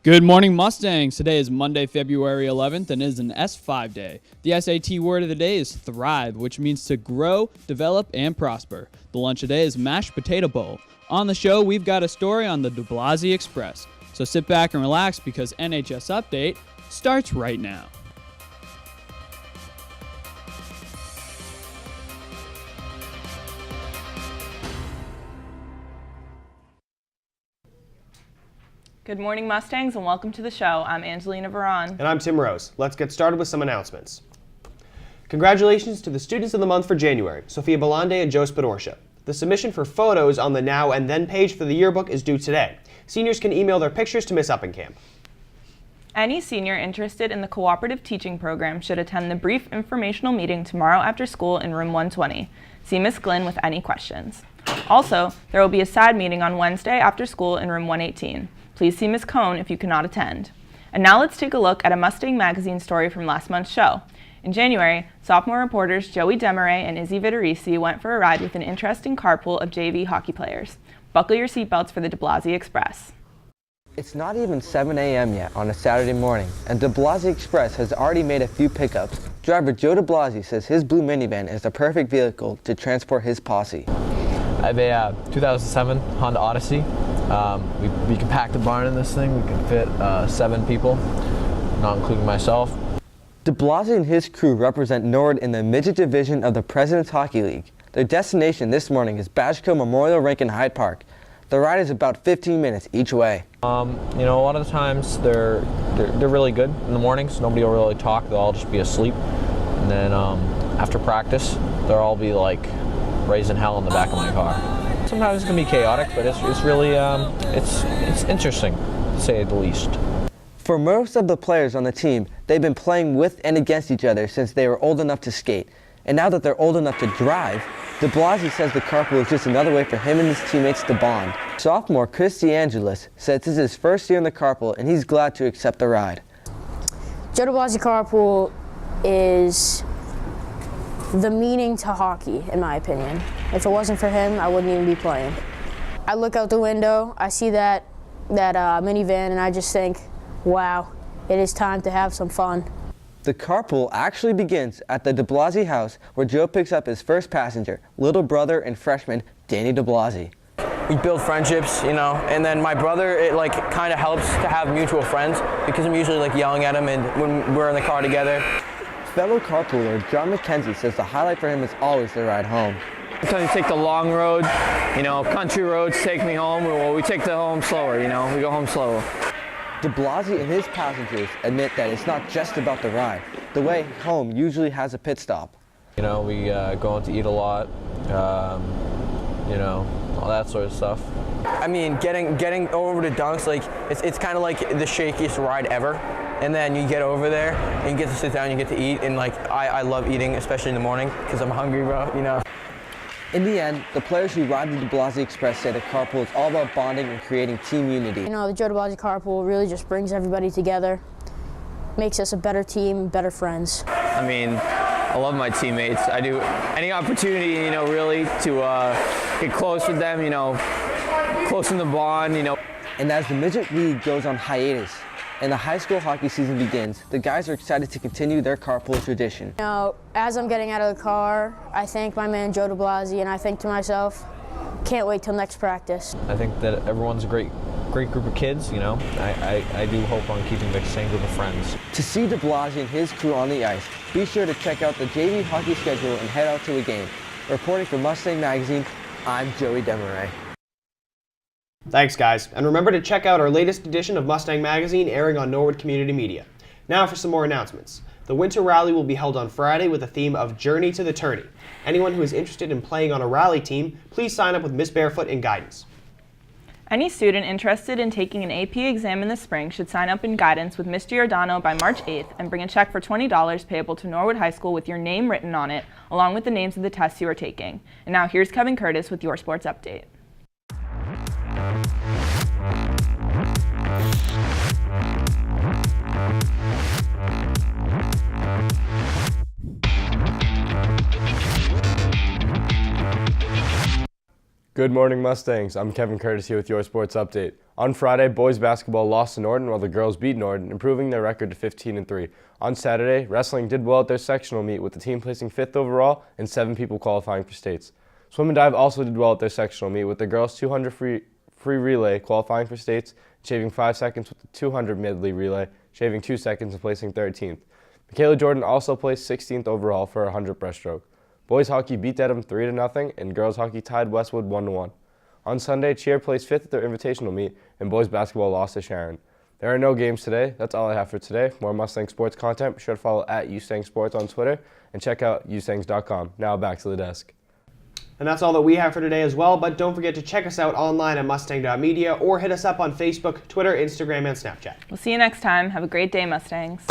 Good morning, Mustangs. Today is Monday, February 11th, and it is an S5 day. The SAT word of the day is thrive, which means to grow, develop, and prosper. The lunch of the day is mashed potato bowl. On the show, we've got a story on the de Blasio Express. So sit back and relax because NHS Update starts right now. Good morning, Mustangs, and welcome to the show. I'm Angelina Veron. And I'm Tim Rose. Let's get started with some announcements. Congratulations to the Students of the Month for January, Sophia Belande and Joe Spadorsha. The submission for photos on the Now and Then page for the yearbook is due today. Seniors can email their pictures to Miss Uppenkamp. Any senior interested in the cooperative teaching program should attend the brief informational meeting tomorrow after school in room 120. See Miss Glynn with any questions. Also, there will be a SAD meeting on Wednesday after school in room 118. Please see Ms. Cohn if you cannot attend. And now let's take a look at a Mustang Magazine story from last month's show. In January, sophomore reporters Joey Demaray and Izzy Vitorisi went for a ride with an interesting carpool of JV hockey players. Buckle your seatbelts for the de Blasio Express. It's not even 7 a.m. yet on a Saturday morning, and de Blasio Express has already made a few pickups. Driver Joe de Blasio says his blue minivan is the perfect vehicle to transport his posse. I have a 2007 Honda Odyssey. We can pack the barn in this thing. We can fit 7 people, not including myself. De Blasio and his crew represent Norwood in the midget division of the President's Hockey League. Their destination this morning is Badgco Memorial Rink in Hyde Park. The ride is about 15 minutes each way. A lot of the times they're really good in the mornings. Nobody will really talk. They'll all just be asleep. And then after practice, they'll all be like raising hell in the back of my car. Sometimes it can be chaotic, but it's really it's interesting, to say the least. For most of the players on the team, they've been playing with and against each other since they were old enough to skate. And now that they're old enough to drive, de Blasio says the carpool is just another way for him and his teammates to bond. Sophomore Chris DeAngelis says this is his first year in the carpool and he's glad to accept the ride. Joe de Blasio carpool is the meaning to hockey, in my opinion. If it wasn't for him, I wouldn't even be playing. I look out the window, I see that minivan, and I just think, wow, it is time to have some fun. The carpool actually begins at the de Blasio house where Joe picks up his first passenger, little brother and freshman Danny de Blasio. We build friendships, and then my brother, it kind of helps to have mutual friends because I'm usually yelling at him and when we're in the car together. Fellow carpooler John McKenzie says the highlight for him is always the ride home. Sometimes you take the long road, country roads take me home. Well, we take the home slower, we go home slower. De Blasio and his passengers admit that it's not just about the ride. The way home usually has a pit stop. We go out to eat a lot, all that sort of stuff. I mean, getting over to Dunks, it's kind of like the shakiest ride ever. And then you get over there and you get to sit down, you get to eat, and I love eating, especially in the morning, because I'm hungry, bro, In the end, the players who ride the de Blasio Express say the carpool is all about bonding and creating team unity. The Joe de Blasio carpool really just brings everybody together, makes us a better team, better friends. I mean, I love my teammates. I do any opportunity, really, to get close with them, close in the bond, And as the Midget League goes on hiatus, and the high school hockey season begins, the guys are excited to continue their carpool tradition. As I'm getting out of the car, I thank my man Joe de Blasio, and I think to myself, can't wait till next practice. I think that everyone's a great group of kids, I do hope on keeping the same group of friends. To see de Blasio and his crew on the ice, be sure to check out the JV hockey schedule and head out to a game. Reporting for Mustang Magazine, I'm Joey Demaray. Thanks, guys. And remember to check out our latest edition of Mustang Magazine airing on Norwood Community Media. Now for some more announcements. The Winter Rally will be held on Friday with the theme of Journey to the Tourney. Anyone who is interested in playing on a rally team, please sign up with Miss Barefoot in Guidance. Any student interested in taking an AP exam in the spring should sign up in Guidance with Ms. Giordano by March 8th and bring a check for $20 payable to Norwood High School with your name written on it, along with the names of the tests you are taking. And now here's Kevin Curtis with your sports update. Good morning, Mustangs. I'm Kevin Curtis here with your sports update. On Friday, boys basketball lost to Norton while the girls beat Norton, improving their record to 15-3. On Saturday, wrestling did well at their sectional meet with the team placing 5th overall and 7 people qualifying for states. Swim and dive also did well at their sectional meet with the girls 200 free relay qualifying for states, shaving 5 seconds with the 200 medley relay, shaving 2 seconds and placing 13th. Michaela Jordan also placed 16th overall for her 100 breaststroke. Boys hockey beat Dedham 3-0, and girls hockey tied Westwood 1-1. On Sunday, cheer placed 5th at their invitational meet, and boys basketball lost to Sharon. There are no games today. That's all I have for today. For more Mustang sports content, be sure to follow @UstangSports on Twitter and check out ustangs.com. Now back to the desk. And that's all that we have for today as well, but don't forget to check us out online at mustang.media or hit us up on Facebook, Twitter, Instagram, and Snapchat. We'll see you next time. Have a great day, Mustangs.